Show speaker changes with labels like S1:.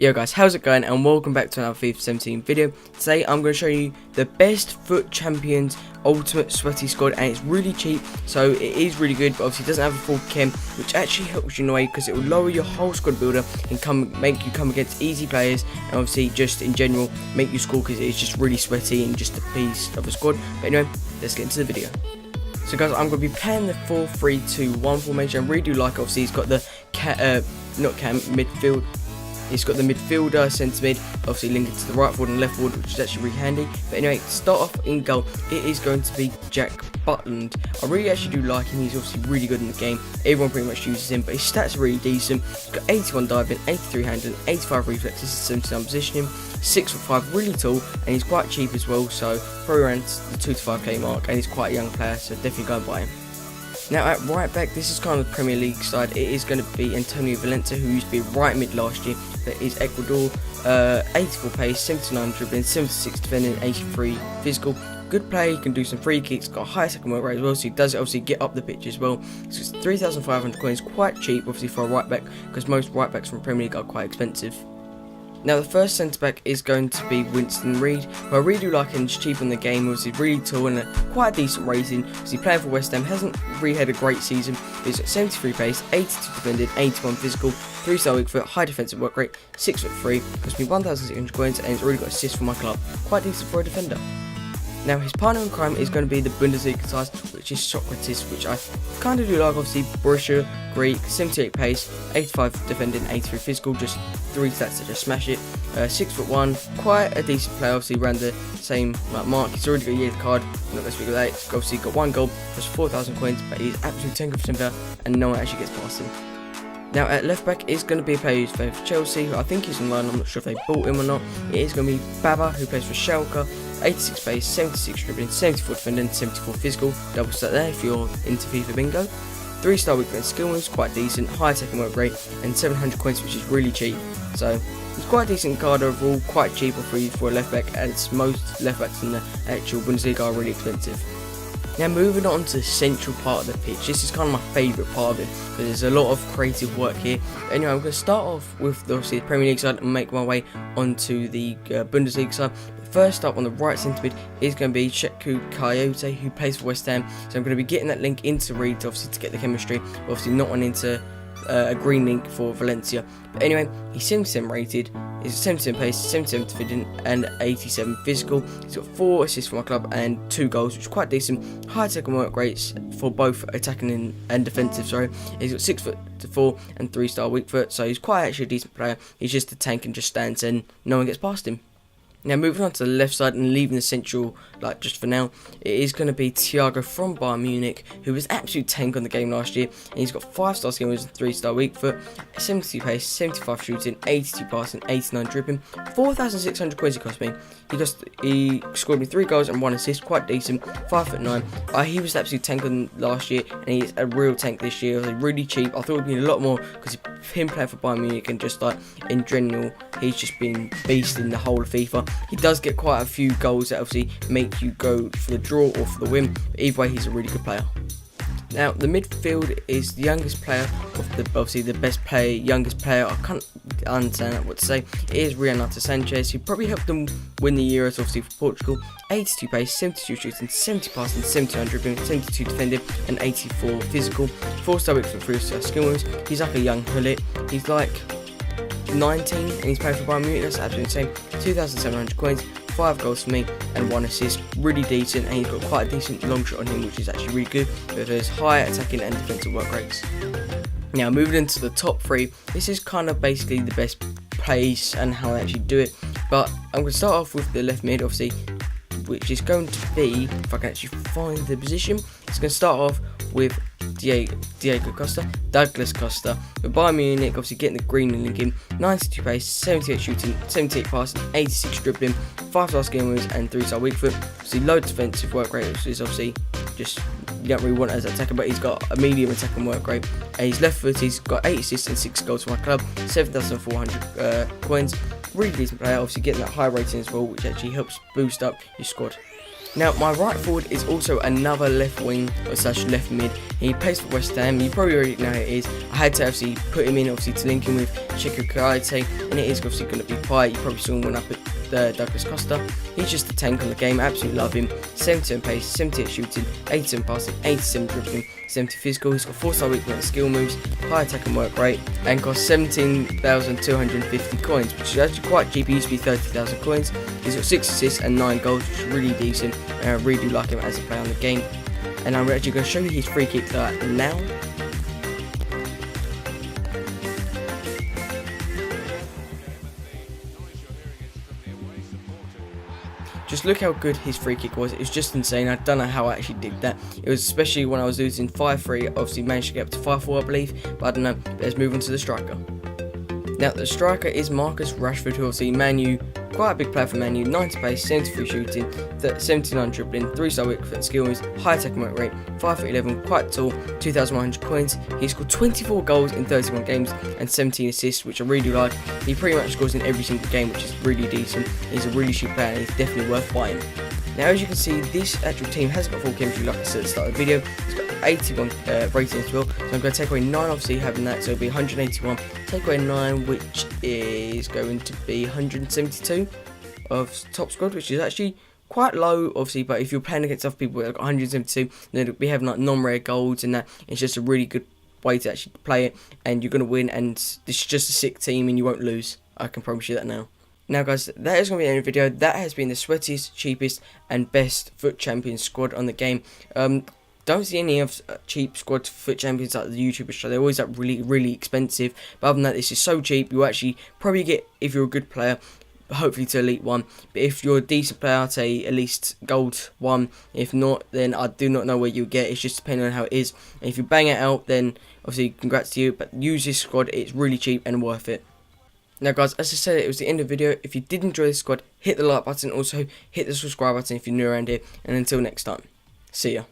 S1: Yo guys, how's it going, and welcome back to another FIFA 17 video. Today I'm going to show you the best FUT champions ultimate sweaty squad, and it's really cheap, so it is really good, but obviously it doesn't have a full chem, which actually helps you in a way because it will lower your whole squad builder and make you come against easy players, and obviously just in general make you score because it's just really sweaty and just a piece of a squad. But anyway, let's get into the video. So guys, I'm going to be playing the 4-3-2-1 formation. I really do like it. Obviously he's got the midfield. He's got the midfielder, centre mid, obviously linked to the right forward and left forward, which is actually really handy. But anyway, to start off in goal, it is going to be Jack Butland. I really actually do like him. He's obviously really good in the game. Everyone pretty much uses him, but his stats are really decent. He's got 81 diving, 83 handling, 85 reflexes, 79 positioning, 6'5", really tall, and he's quite cheap as well. So probably around the 2 to 5k mark, and he's quite a young player, so definitely go and buy him. Now at right back, this is kind of the Premier League side. It is going to be Antonio Valencia, who used to be right mid last year. That is Ecuador, 84 pace, 79 dribbling, 76 defending, 83 physical. Good player, he can do some free kicks, got a high second work rate as well, so he does obviously get up the pitch as well. So it's 3,500 coins, quite cheap obviously for a right back, because most right backs from Premier League are quite expensive. Now the first centre back is going to be Winston Reid, who I really do like him. He's cheap on the game, obviously really tall and quite a decent rating. Obviously playing for West Ham, hasn't really had a great season, but he's got 73 pace, 82 defended, 81 physical, 3-star weak foot, high defensive work rate, 6'3", cost me 1,600 coins, and he's already got assists for my club. Quite decent for a defender. Now his partner in crime is going to be the Bundesliga side, which is Socrates, which I kind of do like. Obviously Borussia, Greek, 78 pace, 85 defending, 83 physical, just 3 stats to just smash it. 6'1", quite a decent player, obviously around the same mark. He's already got a yellow card, I'm not going to speak of that. He's obviously got 1 goal, plus 4,000 coins, but he's absolutely 10% player, and no one actually gets past him. Now at left back is going to be a player who's playing for Chelsea, who I think he's online, I'm not sure if they bought him or not. It is going to be Baba, who plays for Schalke, 86 pace, 76 dribbling, 74 defending, 74 physical, double stat there if you're into FIFA bingo. 3-star weak foot skill moves, quite decent, high attack and work rate, and 700 coins, which is really cheap. So it's quite a decent card overall, quite cheap for a left back, as most left backs in the actual Bundesliga are really expensive. Now moving on to the central part of the pitch, this is kind of my favourite part of it, because there's a lot of creative work here. Anyway, I'm going to start off with obviously the Premier League side and make my way onto the Bundesliga side. But first up on the right centre mid is going to be Cheku Coyote, who plays for West Ham. So I'm going to be getting that link into Reid, obviously to get the chemistry, obviously not one into a green link for Valencia. But anyway, he's 77 rated, he's 77 pace, 77 defending, and 87 physical. He's got 4 assists for my club and 2 goals, which is quite decent. High attack and work rates for both attacking and defensive. He's got 6'4" and 3-star weak foot, so he's quite actually a decent player. He's just a tank and just stands and no one gets past him. Now moving on to the left side and leaving the central, just for now, it is going to be Thiago from Bayern Munich, who was absolute tank on the game last year, and he's got 5-star skill moves and 3-star weak foot, 72 pace, 75 shooting, 82 passing, 89 dribbling, 4,600 coins he cost me. He scored me 3 goals and 1 assist, quite decent, 5'9". He was absolute tank on last year, and he's a real tank this year. Really cheap. I thought it'd be a lot more because him playing for Bayern Munich and just in general, he's just been beast in the whole of FIFA. He does get quite a few goals that obviously make you go for the draw or for the win, but either way he's a really good player. Now the midfield is the youngest player of the best player, youngest player. I can't understand what to say. It is Renato Sanchez, who probably helped them win the Euros, obviously for Portugal. 82 pace, 72 shooting, 70 passing, 79 dribbling, 72 defending, and 84 physical. 4-star weak foot, 3-star skill moves. He's like a young Hullet. He's like 19 and he's playing for Bayern Munich. That's absolutely insane. 2,700 coins, 5 goals for me and 1 assist. Really decent, and he's got quite a decent long shot on him, which is actually really good with his high attacking and defensive work rates. Now moving into the top 3, this is kind of basically the best place and how I actually do it, but I'm going to start off with the left mid, obviously, which is going to be, if I can actually find the position, it's going to start off with Douglas Costa. With Bayern Munich, obviously getting the green link in, 92 pace, 78 shooting, 78 passing, 86 dribbling, 5-star skill moves, and 3-star weak foot. Obviously low defensive work rate, which is obviously just, you don't really want it as an attacker, but he's got a medium attacking work rate. And he's left foot, he's got 8 assists and 6 goals for my club, 7,400 coins. Really decent player, obviously getting that high rating as well, which actually helps boost up your squad. Now, my right forward is also another left wing or slash left mid. He plays for West Ham. You probably already know who it is. I had to obviously put him in, obviously, to link him with Cheap-FIFA, and it is obviously going to be Pi. You probably saw him when I put Douglas Costa. He's just a tank on the game. I absolutely love him. 77 pace, 78 shooting, 87 passing, 87 dribbling, 70 physical. He's got 4-star weakness, skill moves, high attack and work rate, and costs 17,250 coins, which is actually quite cheap. He used to be 30,000 coins. He's got 6 assists and 9 goals, which is really decent. And I really do like him as a player on the game. And I'm actually going to show you his free kick now. Just look how good his free kick was. It was just insane. I don't know how I actually did that. It was especially when I was losing 5-3. Obviously managed to get up to 5-4, I believe. But I don't know. Let's move on to the striker. Now, the striker is Marcus Rashford, who obviously Man U, quite a big player for Man U. 90 pace, 73 shooting, 79 dribbling, 3-star weak foot skill moves, high attack and work rate, 5'11", quite tall, 2,100 coins. He scored 24 goals in 31 games and 17 assists, which I really do like. He pretty much scores in every single game, which is really decent. He's a really cheap player and he's definitely worth buying. Now, as you can see, this actual team has got full chemistry, like I said at the start of the video. It's got 81 rating as well, so I'm going to take away 9, obviously having that, so it'll be 181. Take away 9, which is going to be 172 of top squad, which is actually quite low, obviously. But if you're playing against other people that have got 172, then we have like non-rare golds, and that it's just a really good way to actually play it, and you're going to win. And this is just a sick team, and you won't lose. I can promise you that now. Now, guys, that is going to be the end of the video. That has been the sweatiest, cheapest, and best FUT champion squad on the game. Don't see any of cheap squad FUT champions like the YouTubers show. They're always like really expensive. But other than that, this is so cheap. You actually probably get, if you're a good player, hopefully to Elite 1. But if you're a decent player, I'd say at least Gold 1. If not, then I do not know where you get. It's just depending on how it is. And if you bang it out, then obviously congrats to you. But use this squad. It's really cheap and worth it. Now, guys, as I said, it was the end of the video. If you did enjoy this squad, hit the like button. Also, hit the subscribe button if you're new around here. And until next time, see ya.